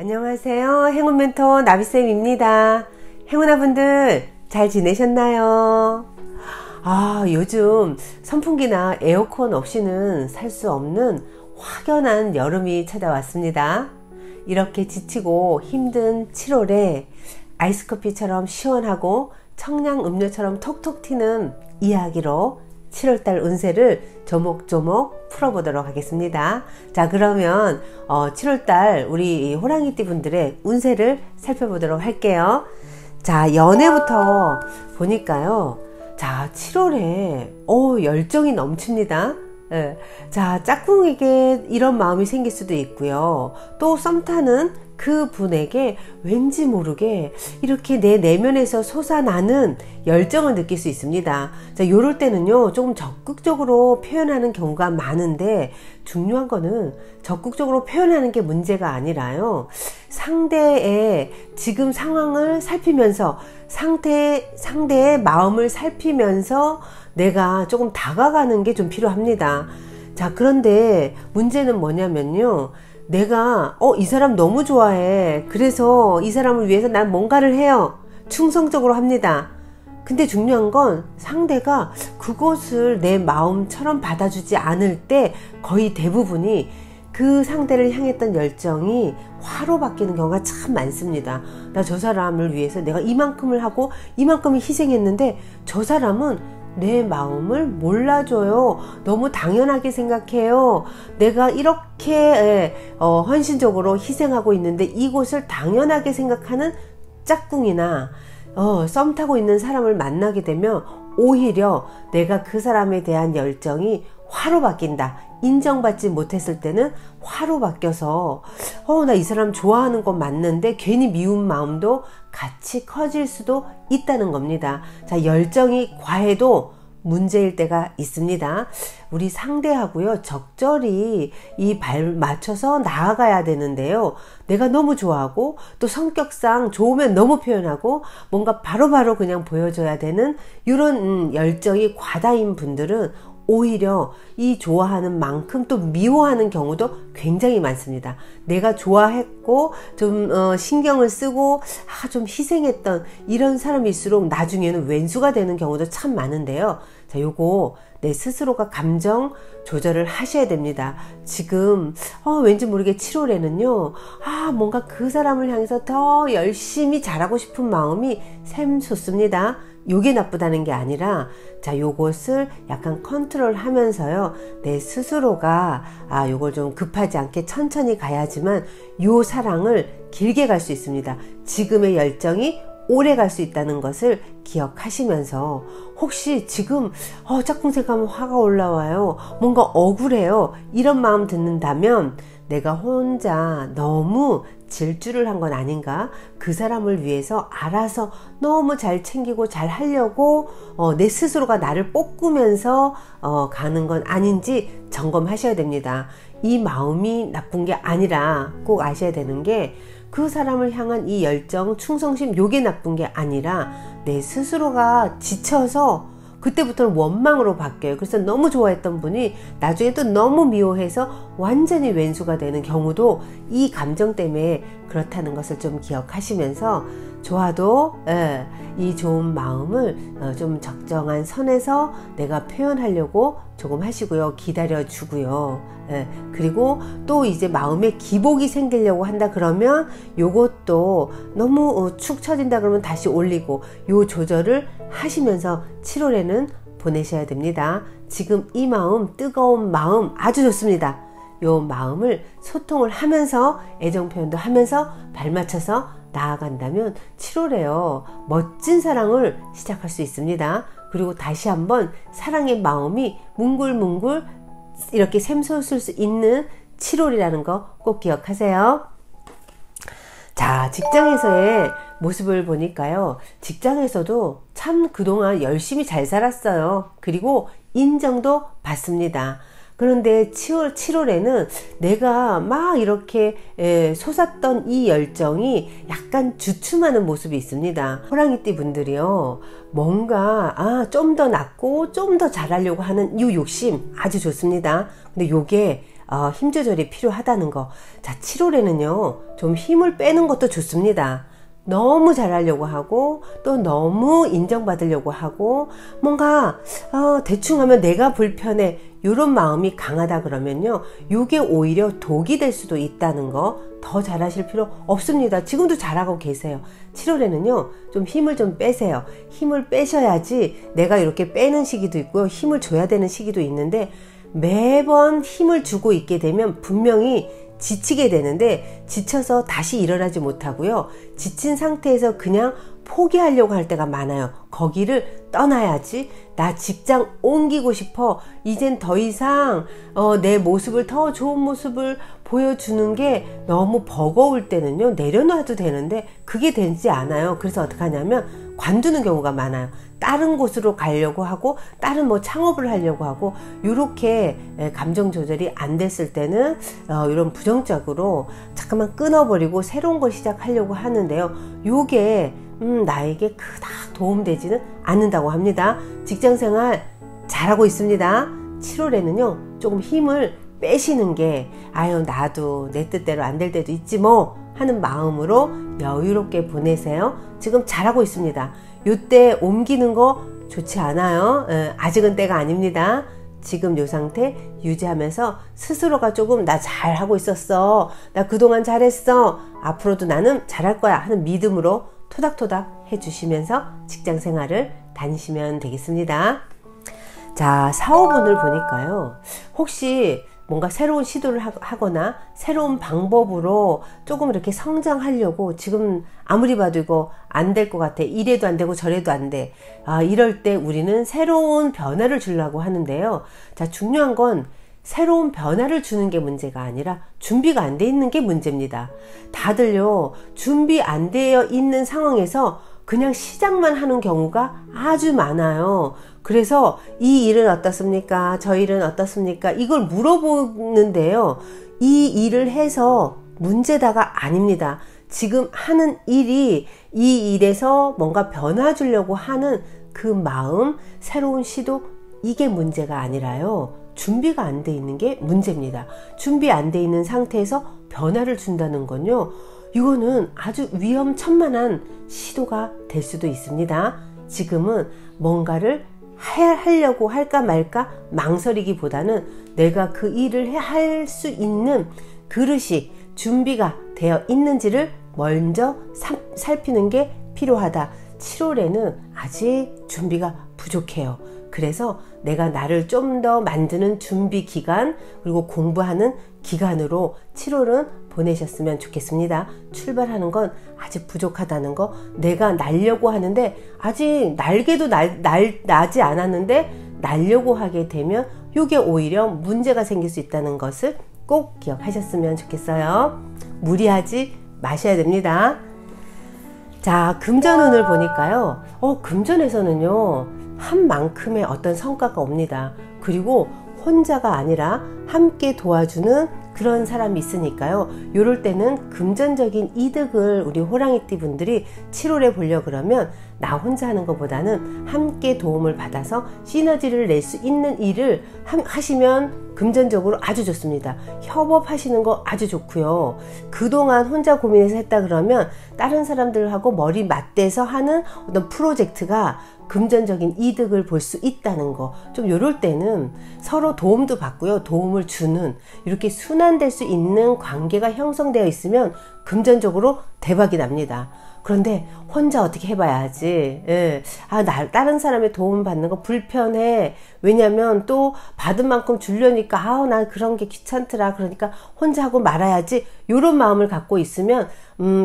안녕하세요. 행운 멘토 나비쌤입니다. 행운아분들 잘 지내셨나요? 요즘 선풍기나 에어컨 없이는 살 수 없는 확연한 여름이 찾아왔습니다. 이렇게 지치고 힘든 7월에 아이스커피처럼 시원하고 청량 음료처럼 톡톡 튀는 이야기로 7월달 운세를 조목조목 풀어보도록 하겠습니다. 자, 그러면 7월달 우리 호랑이띠 분들의 운세를 살펴보도록 할게요. 자, 연애부터 보니까요. 자, 7월에 열정이 넘칩니다. 네. 자, 짝꿍에게 이런 마음이 생길 수도 있고요. 또 썸 타는 그 분에게 왠지 모르게 이렇게 내 내면에서 솟아나는 열정을 느낄 수 있습니다. 자, 요럴 때는요, 조금 적극적으로 표현하는 경우가 많은데, 중요한 거는 적극적으로 표현하는 게 문제가 아니라요, 상대의 지금 상황을 살피면서, 상대의 마음을 살피면서 내가 조금 다가가는 게 좀 필요합니다. 자, 그런데 문제는 뭐냐면요, 내가 이 사람 너무 좋아해. 그래서 이 사람을 위해서 난 뭔가를 해요. 충성적으로 합니다. 근데 중요한 건 상대가 그것을 내 마음처럼 받아주지 않을 때 거의 대부분이 그 상대를 향했던 열정이 화로 바뀌는 경우가 참 많습니다. 나 저 사람을 위해서 내가 이만큼을 하고 이만큼을 희생했는데 저 사람은 내 마음을 몰라줘요. 너무 당연하게 생각해요. 내가 이렇게 헌신적으로 희생하고 있는데 이곳을 당연하게 생각하는 짝꿍이나 썸 타고 있는 사람을 만나게 되면 오히려 내가 그 사람에 대한 열정이 화로 바뀐다. 인정받지 못했을 때는 화로 바뀌어서 나 이 사람 좋아하는 건 맞는데 괜히 미운 마음도 같이 커질 수도 있다는 겁니다. 자, 열정이 과해도 문제일 때가 있습니다. 우리 상대하고요, 적절히 이 발 맞춰서 나아가야 되는데요. 내가 너무 좋아하고 또 성격상 좋으면 너무 표현하고 뭔가 바로바로 그냥 보여줘야 되는 이런 열정이 과다인 분들은 오히려 이 좋아하는 만큼 또 미워하는 경우도 굉장히 많습니다. 내가 좋아했고 좀 신경을 쓰고 좀 희생했던 이런 사람일수록 나중에는 왼수가 되는 경우도 참 많은데요. 자, 요거 내 스스로가 감정 조절을 하셔야 됩니다. 지금 왠지 모르게 7월에는요, 뭔가 그 사람을 향해서 더 열심히 잘하고 싶은 마음이 샘솟습니다. 요게 나쁘다는 게 아니라, 자, 요것을 약간 컨트롤 하면서요, 내 스스로가 요걸 좀 급하지 않게 천천히 가야지만 요 사랑을 길게 갈 수 있습니다. 지금의 열정이 오래 갈 수 있다는 것을 기억하시면서, 혹시 지금 짝꿍 생각하면 화가 올라와요, 뭔가 억울해요, 이런 마음 듣는다면 내가 혼자 너무 질주를 한 건 아닌가? 그 사람을 위해서 알아서 너무 잘 챙기고 잘 하려고 내 스스로가 나를 볶으면서 가는 건 아닌지 점검하셔야 됩니다. 이 마음이 나쁜 게 아니라 꼭 아셔야 되는 게, 그 사람을 향한 이 열정, 충성심, 요게 나쁜 게 아니라 내 스스로가 지쳐서 그때부터는 원망으로 바뀌어요. 그래서 너무 좋아했던 분이 나중에 또 너무 미워해서 완전히 왼수가 되는 경우도 이 감정 때문에 그렇다는 것을 좀 기억하시면서, 좋아도 이 좋은 마음을 좀 적정한 선에서 내가 표현하려고 조금 하시고요. 기다려 주고요. 그리고 또 이제 마음에 기복이 생기려고 한다 그러면 요것도 너무 축 처진다 그러면 다시 올리고, 요 조절을 하시면서 7월에는 보내셔야 됩니다. 지금 이 마음, 뜨거운 마음 아주 좋습니다. 요 마음을 소통을 하면서 애정 표현도 하면서 발맞춰서 나아간다면 7월에요, 멋진 사랑을 시작할 수 있습니다. 그리고 다시 한번 사랑의 마음이 뭉글뭉글 이렇게 샘솟을 수 있는 7월이라는 거 꼭 기억하세요. 자, 직장에서의 모습을 보니까요, 직장에서도 참 그동안 열심히 잘 살았어요. 그리고 인정도 받습니다. 그런데 7월에는 내가 막 이렇게 솟았던 이 열정이 약간 주춤하는 모습이 있습니다. 호랑이띠 분들이요, 뭔가 좀 더 낫고 좀 더 잘하려고 하는 이 욕심 아주 좋습니다. 근데 요게 힘 조절이 필요하다는 거. 자, 7월에는요 좀 힘을 빼는 것도 좋습니다. 너무 잘하려고 하고 또 너무 인정받으려고 하고 뭔가 대충 하면 내가 불편해, 이런 마음이 강하다 그러면요, 요게 오히려 독이 될 수도 있다는 거. 더 잘하실 필요 없습니다. 지금도 잘하고 계세요. 7월에는요 좀 힘을 좀 빼세요. 힘을 빼셔야지, 내가 이렇게 빼는 시기도 있고요, 힘을 줘야 되는 시기도 있는데, 매번 힘을 주고 있게 되면 분명히 지치게 되는데, 지쳐서 다시 일어나지 못하고요, 지친 상태에서 그냥 포기하려고 할 때가 많아요. 거기를 떠나야지, 나 직장 옮기고 싶어, 이젠 더 이상 내 모습을, 더 좋은 모습을 보여주는 게 너무 버거울 때는요 내려놔도 되는데 그게 되지 않아요. 그래서 어떻게 하냐면 관두는 경우가 많아요. 다른 곳으로 가려고 하고 다른 뭐 창업을 하려고 하고, 이렇게 감정 조절이 안 됐을 때는 이런 부정적으로 잠깐만 끊어버리고 새로운 걸 시작하려고 하는데요, 요게 나에게 그닥 도움되지는 않는다고 합니다. 직장생활 잘하고 있습니다. 7월에는요 조금 힘을 빼시는 게, 아유 나도 내 뜻대로 안 될 때도 있지 뭐 하는 마음으로 여유롭게 보내세요. 지금 잘하고 있습니다. 요때 옮기는 거 좋지 않아요. 아직은 때가 아닙니다. 지금 요 상태 유지하면서 스스로가 조금 나 잘하고 있었어, 나 그동안 잘했어, 앞으로도 나는 잘할 거야 하는 믿음으로 토닥토닥 해주시면서 직장 생활을 다니시면 되겠습니다. 자, 사업운을 보니까요, 혹시 뭔가 새로운 시도를 하거나 새로운 방법으로 조금 이렇게 성장하려고 지금 아무리 봐도 이거 안 될 것 같아, 이래도 안 되고 저래도 안 돼, 이럴 때 우리는 새로운 변화를 주려고 하는데요. 자, 중요한 건 새로운 변화를 주는 게 문제가 아니라 준비가 안 돼 있는 게 문제입니다. 다들요 준비 안 되어 있는 상황에서 그냥 시작만 하는 경우가 아주 많아요. 그래서 이 일은 어떻습니까? 저 일은 어떻습니까? 이걸 물어보는데요, 이 일을 해서 문제다가 아닙니다. 지금 하는 일이 이 일에서 뭔가 변화 주려고 하는 그 마음, 새로운 시도, 이게 문제가 아니라요, 준비가 안 돼 있는 게 문제입니다. 준비 안 돼 있는 상태에서 변화를 준다는 건요, 이거는 아주 위험천만한 시도가 될 수도 있습니다. 지금은 뭔가를 하려고 할까 말까 망설이기보다는 내가 그 일을 할 수 있는 그릇이 준비가 되어 있는지를 먼저 살피는 게 필요하다. 7월에는 아직 준비가 부족해요. 그래서 내가 나를 좀 더 만드는 준비 기간, 그리고 공부하는 기간으로 7월은 보내셨으면 좋겠습니다. 출발하는 건 아직 부족하다는 거, 내가 날려고 하는데 아직 날개도 나지 않았는데 날려고 하게 되면 이게 오히려 문제가 생길 수 있다는 것을 꼭 기억하셨으면 좋겠어요. 무리하지 마셔야 됩니다. 자, 금전운을 보니까요, 금전에서는요 한 만큼의 어떤 성과가 옵니다. 그리고 혼자가 아니라 함께 도와주는 그런 사람이 있으니까요, 요럴 때는 금전적인 이득을 우리 호랑이띠 분들이 7월에 보려 그러면 나 혼자 하는 것보다는 함께 도움을 받아서 시너지를 낼 수 있는 일을 하시면 금전적으로 아주 좋습니다. 협업하시는 거 아주 좋고요. 그동안 혼자 고민해서 했다 그러면 다른 사람들하고 머리 맞대서 하는 어떤 프로젝트가 금전적인 이득을 볼 수 있다는 거, 좀 이럴 때는 서로 도움도 받고요, 도움을 주는, 이렇게 순환될 수 있는 관계가 형성되어 있으면 금전적으로 대박이 납니다. 그런데 혼자 어떻게 해봐야지. 다른 사람의 도움 받는 거 불편해. 왜냐면 또 받은 만큼 주려니까 나 그런 게 귀찮더라. 그러니까 혼자 하고 말아야지. 이런 마음을 갖고 있으면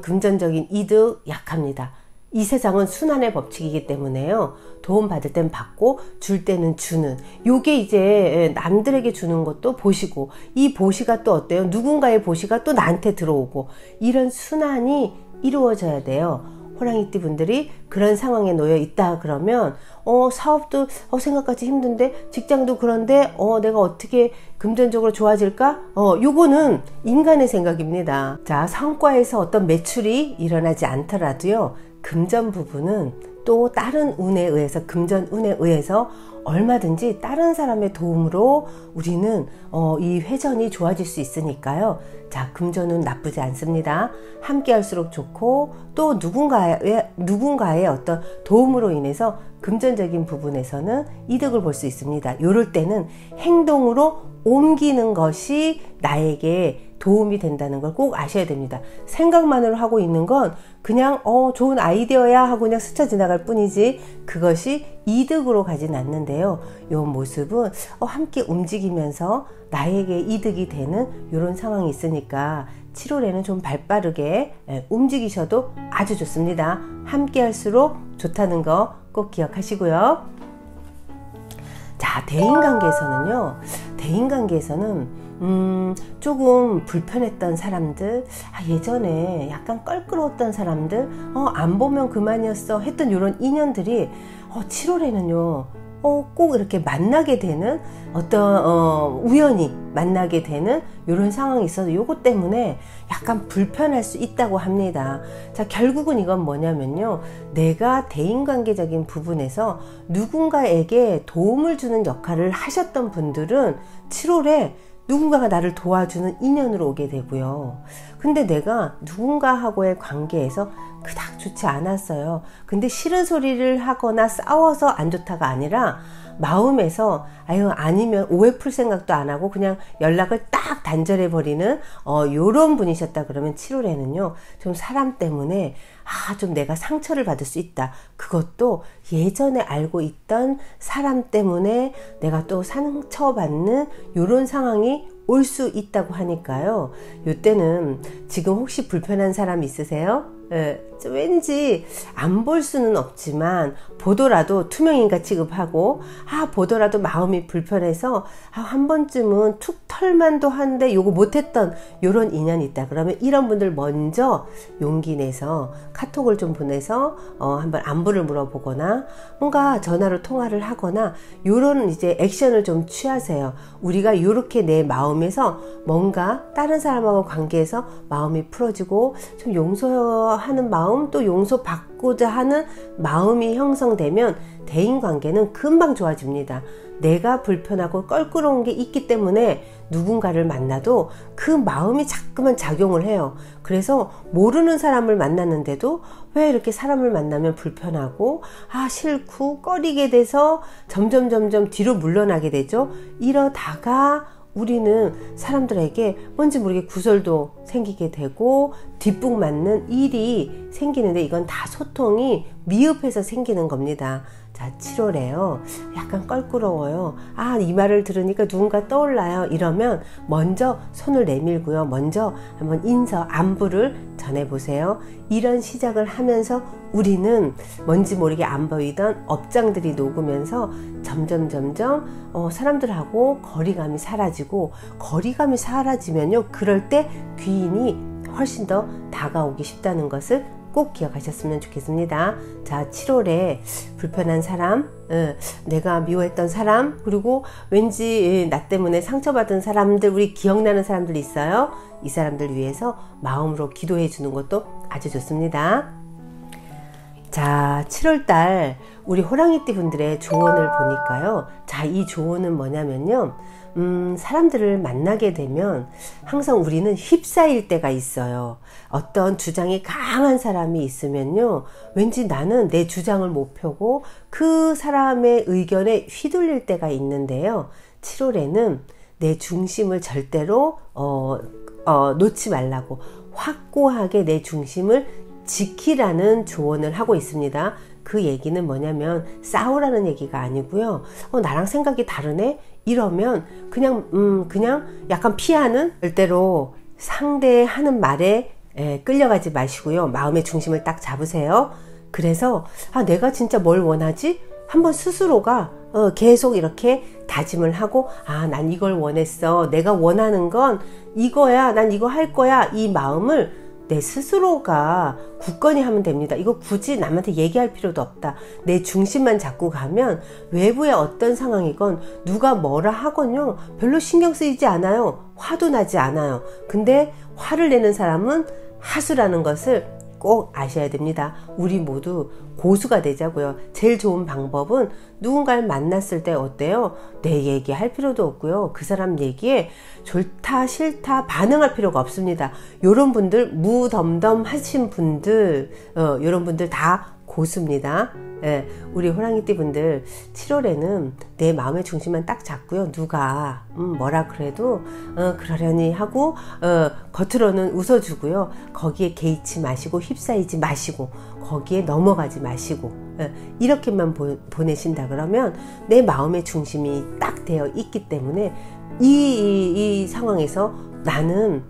금전적인 이득 약합니다. 이 세상은 순환의 법칙이기 때문에요, 도움 받을 땐 받고 줄 때는 주는, 요게 이제 남들에게 주는 것도 보시고, 이 보시가 또 어때요? 누군가의 보시가 또 나한테 들어오고, 이런 순환이 이루어져야 돼요. 호랑이띠 분들이 그런 상황에 놓여 있다 그러면 사업도 생각같이 힘든데, 직장도 그런데 내가 어떻게 금전적으로 좋아질까? 요거는 인간의 생각입니다. 자, 성과에서 어떤 매출이 일어나지 않더라도요, 금전 부분은 또 다른 운에 의해서, 금전 운에 의해서 얼마든지 다른 사람의 도움으로 우리는 이 회전이 좋아질 수 있으니까요. 자, 금전은 나쁘지 않습니다. 함께 할수록 좋고, 또 누군가의 어떤 도움으로 인해서 금전적인 부분에서는 이득을 볼 수 있습니다. 요럴 때는 행동으로 옮기는 것이 나에게 도움이 된다는 걸 꼭 아셔야 됩니다. 생각만으로 하고 있는 건 그냥 좋은 아이디어야 하고 그냥 스쳐 지나갈 뿐이지 그것이 이득으로 가진 않는데요. 이 모습은 함께 움직이면서 나에게 이득이 되는 이런 상황이 있으니까 7월에는 좀 발빠르게 움직이셔도 아주 좋습니다. 함께 할수록 좋다는 거 꼭 기억하시고요. 자, 대인관계에서는 조금 불편했던 사람들, 예전에 약간 껄끄러웠던 사람들, 안 보면 그만이었어 했던 이런 인연들이 7월에는요 꼭 이렇게 만나게 되는, 우연히 만나게 되는 이런 상황이 있어서 요것 때문에 약간 불편할 수 있다고 합니다. 자, 결국은 이건 뭐냐면요, 내가 대인관계적인 부분에서 누군가에게 도움을 주는 역할을 하셨던 분들은 7월에 누군가가 나를 도와주는 인연으로 오게 되고요. 근데 내가 누군가하고의 관계에서 그닥 좋지 않았어요. 근데 싫은 소리를 하거나 싸워서 안 좋다가 아니라 마음에서 아니면 오해 풀 생각도 안 하고 그냥 연락을 딱 단절해 버리는 요런 분이셨다 그러면 7월에는요 좀 사람 때문에 좀 내가 상처를 받을 수 있다. 그것도 예전에 알고 있던 사람 때문에 내가 또 상처받는 요런 상황이 올 수 있다고 하니까요. 요때는 지금 혹시 불편한 사람 있으세요? 왠지 안 볼 수는 없지만 보더라도 투명인가 취급하고 보더라도 마음이 불편해서 한 번쯤은 툭 털만도 한데 요거 못했던 요런 인연이 있다 그러면 이런 분들 먼저 용기 내서 카톡을 좀 보내서 한번 안부를 물어보거나 뭔가 전화로 통화를 하거나 요런 이제 액션을 좀 취하세요. 우리가 요렇게 내 마음에서 뭔가 다른 사람하고 관계에서 마음이 풀어지고 좀 용서하는 마음, 또 용서받고자 하는 마음이 형성되면 대인관계는 금방 좋아집니다. 내가 불편하고 껄끄러운 게 있기 때문에 누군가를 만나도 그 마음이 자꾸만 작용을 해요. 그래서 모르는 사람을 만났는데도 왜 이렇게 사람을 만나면 불편하고 싫고 꺼리게 돼서 점점 뒤로 물러나게 되죠. 이러다가 우리는 사람들에게 뭔지 모르게 구설도 생기게 되고 뒷북 맞는 일이 생기는데 이건 다 소통이 미흡해서 생기는 겁니다. 자, 7월에요. 약간 껄끄러워요. 이 말을 들으니까 누군가 떠올라요. 이러면 먼저 손을 내밀고요. 먼저 한번 안부를 전해보세요. 이런 시작을 하면서 우리는 뭔지 모르게 안 보이던 업장들이 녹으면서 점점 사람들하고 거리감이 사라지면요. 그럴 때 귀인이 훨씬 더 다가오기 쉽다는 것을 꼭 기억하셨으면 좋겠습니다. 자, 7월에 불편한 사람, 내가 미워했던 사람, 그리고 왠지 나 때문에 상처받은 사람들, 우리 기억나는 사람들 있어요. 이 사람들 위해서 마음으로 기도해 주는 것도 아주 좋습니다. 자, 7월달 우리 호랑이띠 분들의 조언을 보니까요. 자, 이 조언은 뭐냐면요. 사람들을 만나게 되면 항상 우리는 휩싸일 때가 있어요. 어떤 주장이 강한 사람이 있으면요. 왠지 나는 내 주장을 못 펴고 그 사람의 의견에 휘둘릴 때가 있는데요. 7월에는 내 중심을 절대로 놓지 말라고 확고하게 내 중심을 지키라는 조언을 하고 있습니다. 그 얘기는 뭐냐면 싸우라는 얘기가 아니고요. 나랑 생각이 다르네? 이러면 그냥 약간 피하는, 절대로 상대하는 말에 끌려가지 마시고요. 마음의 중심을 딱 잡으세요. 그래서 내가 진짜 뭘 원하지? 한번 스스로가 계속 이렇게 다짐을 하고 난 이걸 원했어. 내가 원하는 건 이거야. 난 이거 할 거야. 이 마음을 내 스스로가 굳건히 하면 됩니다. 이거 굳이 남한테 얘기할 필요도 없다. 내 중심만 잡고 가면 외부의 어떤 상황이건 누가 뭐라 하건요 별로 신경 쓰이지 않아요. 화도 나지 않아요. 근데 화를 내는 사람은 하수라는 것을 꼭 아셔야 됩니다. 우리 모두 고수가 되자고요. 제일 좋은 방법은 누군가를 만났을 때 어때요? 내 얘기할 필요도 없고요. 그 사람 얘기에 좋다 싫다 반응할 필요가 없습니다. 요런 분들, 무덤덤 하신 분들, 요런 분들 다 고수입니다. 예, 우리 호랑이띠 분들 7월에는 내 마음의 중심만 딱 잡고요. 누가 뭐라 그래도 그러려니 하고 겉으로는 웃어주고요. 거기에 개의치 마시고 휩싸이지 마시고 거기에 넘어가지 마시고 이렇게만 보내신다 그러면 내 마음의 중심이 딱 되어 있기 때문에 이 상황에서 나는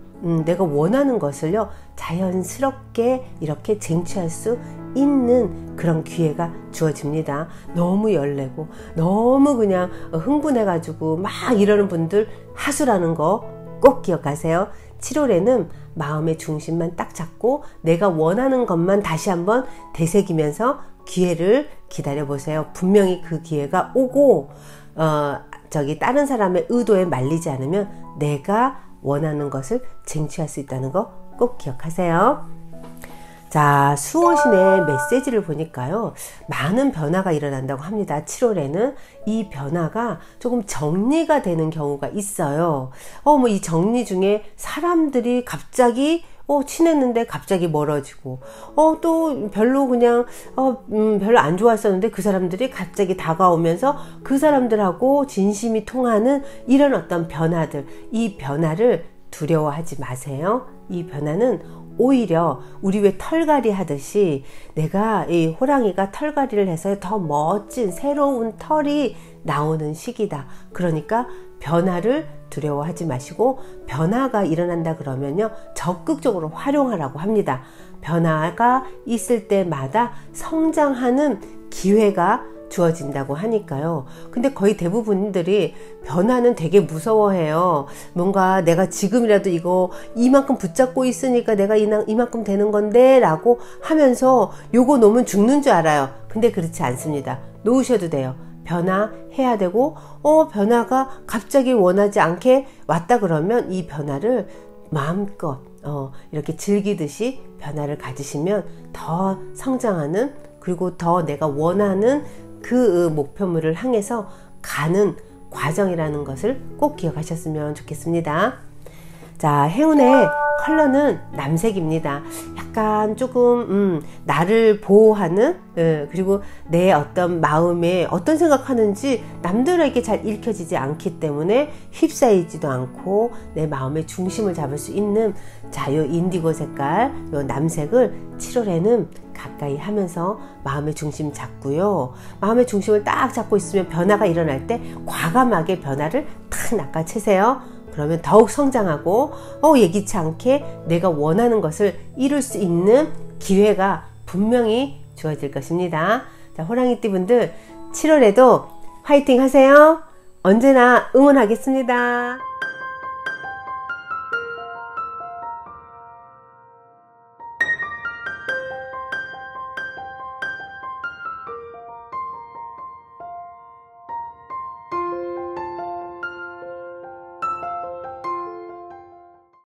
내가 원하는 것을요 자연스럽게 이렇게 쟁취할 수 있는 그런 기회가 주어집니다. 너무 열내고 너무 그냥 흥분해 가지고 막 이러는 분들 하수라는 거 꼭 기억하세요. 7월에는 마음의 중심만 딱 잡고 내가 원하는 것만 다시 한번 되새기면서 기회를 기다려 보세요. 분명히 그 기회가 오고 다른 사람의 의도에 말리지 않으면 내가 원하는 것을 쟁취할 수 있다는 거 꼭 기억하세요. 자, 수호신의 메시지를 보니까요 많은 변화가 일어난다고 합니다. 7월에는 이 변화가 조금 정리가 되는 경우가 있어요. 이 정리 중에 사람들이 갑자기 친했는데 갑자기 멀어지고 또 별로 그냥 별로 안 좋았었는데 그 사람들이 갑자기 다가오면서 그 사람들하고 진심이 통하는 이런 어떤 변화들, 이 변화를 두려워하지 마세요. 이 변화는 오히려 우리 왜 털갈이 하듯이 내가 이 호랑이가 털갈이를 해서 더 멋진 새로운 털이 나오는 시기다. 그러니까 변화를 두려워하지 마시고 변화가 일어난다 그러면요 적극적으로 활용하라고 합니다. 변화가 있을 때마다 성장하는 기회가 주어진다고 하니까요. 근데 거의 대부분들이 변화는 되게 무서워해요. 뭔가 내가 지금이라도 이거 이만큼 붙잡고 있으니까 내가 이만큼 되는 건데 라고 하면서 요거 놓으면 죽는 줄 알아요. 근데 그렇지 않습니다. 놓으셔도 돼요. 변화해야 되고 변화가 갑자기 원하지 않게 왔다 그러면 이 변화를 마음껏 이렇게 즐기듯이 변화를 가지시면 더 성장하는 그리고 더 내가 원하는 그 목표물을 향해서 가는 과정이라는 것을 꼭 기억하셨으면 좋겠습니다. 자, 행운의 컬러는 남색입니다. 약간 조금 나를 보호하는 그리고 내 어떤 마음에 어떤 생각하는지 남들에게 잘 읽혀지지 않기 때문에 휩싸이지도 않고 내 마음의 중심을 잡을 수 있는 요 인디고 색깔 요 남색을 7월에는 가까이 하면서 마음의 중심 잡고요. 마음의 중심을 딱 잡고 있으면 변화가 일어날 때 과감하게 변화를 탁 낚아채세요. 그러면 더욱 성장하고 예기치 않게 내가 원하는 것을 이룰 수 있는 기회가 분명히 주어질 것입니다. 자, 호랑이띠 분들 7월에도 화이팅 하세요. 언제나 응원하겠습니다.